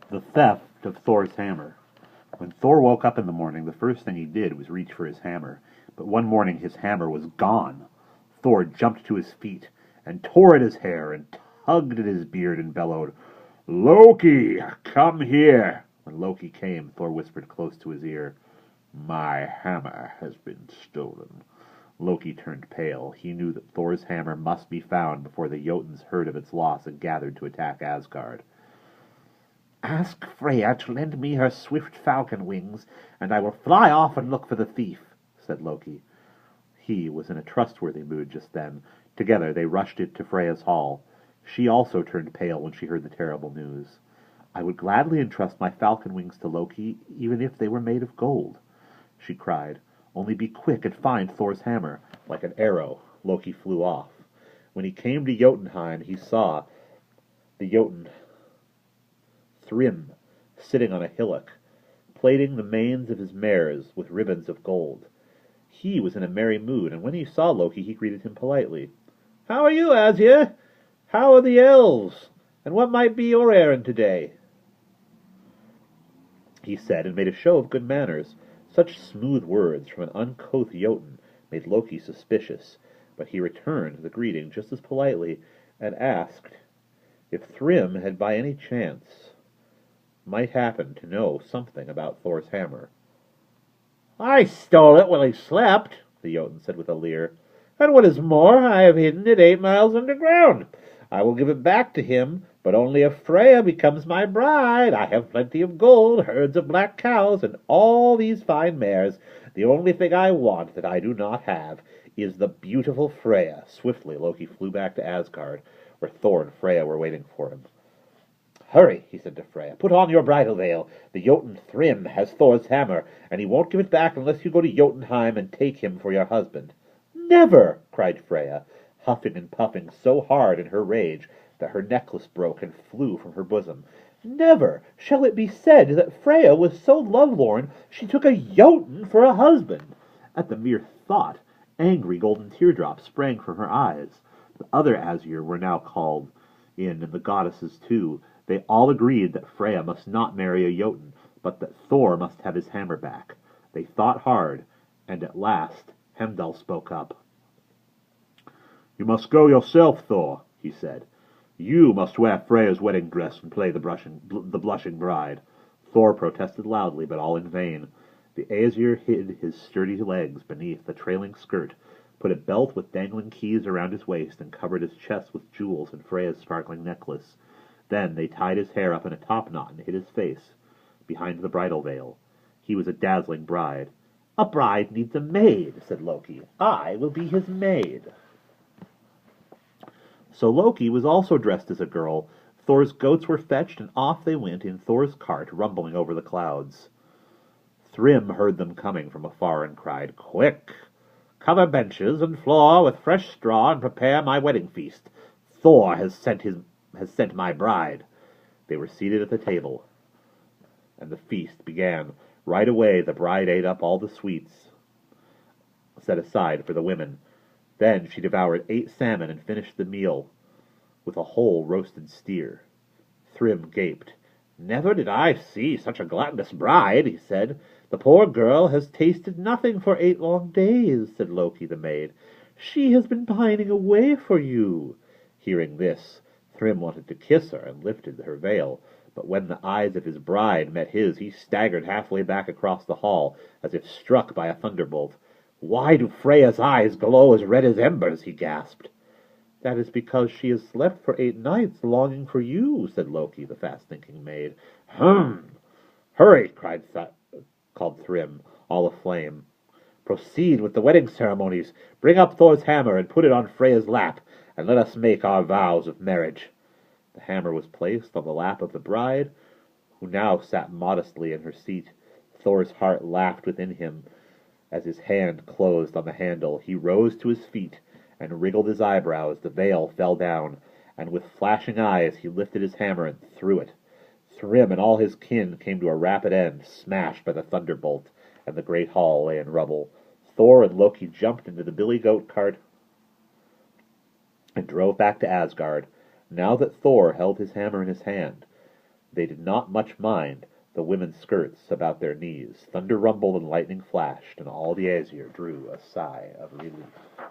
The theft of Thor's hammer. When Thor woke up in the morning, the first thing he did was reach for his hammer. But one morning his hammer was gone. Thor jumped to his feet and tore at his hair and tugged at his beard and bellowed, "Loki, come here!" When Loki came, Thor whispered close to his ear, "My hammer has been stolen." Loki turned pale. He knew that Thor's hammer must be found before the Jotuns heard of its loss and gathered to attack Asgard. "Ask Freya to lend me her swift falcon wings, and I will fly off and look for the thief," said Loki. He was in a trustworthy mood just then. Together they rushed it to Freya's hall. She also turned pale when she heard the terrible news. "I would gladly entrust my falcon wings to Loki, even if they were made of gold," she cried. "Only be quick and find Thor's hammer." Like an arrow, Loki flew off. When he came to Jotunheim, he saw the Jotun Thrym sitting on a hillock, plaiting the manes of his mares with ribbons of gold. He was in a merry mood, and when he saw Loki, he greeted him politely. "How are you, Asir? How are the elves? And what might be your errand today?" he said, and made a show of good manners. Such smooth words from an uncouth Jotun made Loki suspicious, but he returned the greeting just as politely, and asked if Thrym had by any chance might happen to know something about Thor's hammer. "I stole it while he slept," the Jotun said with a leer. "And what is more, I have hidden it 8 miles underground. I will give it back to him, but only if Freya becomes my bride. I have plenty of gold, herds of black cows, and all these fine mares. The only thing I want that I do not have is the beautiful Freya." Swiftly Loki flew back to Asgard, where Thor and Freya were waiting for him. "Hurry," he said to Freya. "Put on your bridal veil. The Jotun Thrym has Thor's hammer, and he won't give it back unless you go to Jotunheim and take him for your husband." "Never!" cried Freya, huffing and puffing so hard in her rage that her necklace broke and flew from her bosom. "Never shall it be said that Freya was so lovelorn she took a Jotun for a husband." At the mere thought, angry golden teardrops sprang from her eyes. The other Asir were now called in, and the goddesses too. They all agreed that Freya must not marry a Jotun, but that Thor must have his hammer back. They thought hard, and at last Heimdall spoke up. "You must go yourself, Thor," he said. "You must wear Freya's wedding dress and play the blushing bride." Thor protested loudly, but all in vain. The Aesir hid his sturdy legs beneath the trailing skirt, put a belt with dangling keys around his waist, and covered his chest with jewels and Freya's sparkling necklace. Then they tied his hair up in a topknot and hid his face behind the bridal veil. He was a dazzling bride. "A bride needs a maid," said Loki. "I will be his maid." So Loki was also dressed as a girl. Thor's goats were fetched, and off they went in Thor's cart, rumbling over the clouds. Thrym heard them coming from afar and cried, "Quick! Cover benches and floor with fresh straw and prepare my wedding feast. Thor has sent my bride." They were seated at the table, and the feast began. Right away the bride ate up all the sweets set aside for the women. Then she devoured 8 salmon and finished the meal with a whole roasted steer. Thrym gaped. "Never did I see such a gluttonous bride," he said. "The poor girl has tasted nothing for 8 long days," said Loki the maid. "She has been pining away for you." Hearing this, Thrym wanted to kiss her and lifted her veil, but when the eyes of his bride met his, he staggered halfway back across the hall, as if struck by a thunderbolt. "Why do Freya's eyes glow as red as embers?" he gasped. "That is because she has slept for 8 nights, longing for you," said Loki, the fast-thinking maid. "Hurry!" called Thrym, all aflame. "Proceed with the wedding ceremonies. Bring up Thor's hammer and put it on Freya's lap, and let us make our vows of marriage." The hammer was placed on the lap of the bride, who now sat modestly in her seat. Thor's heart laughed within him as his hand closed on the handle. He rose to his feet and wriggled his eyebrows. The veil fell down, and with flashing eyes he lifted his hammer and threw it. Thrym and all his kin came to a rapid end, smashed by the thunderbolt, and the great hall lay in rubble. Thor and Loki jumped into the billy goat cart and drove back to Asgard. Now that Thor held his hammer in his hand, They did not much mind the women's skirts about their knees. Thunder rumbled and lightning flashed, and all the Aesir drew a sigh of relief.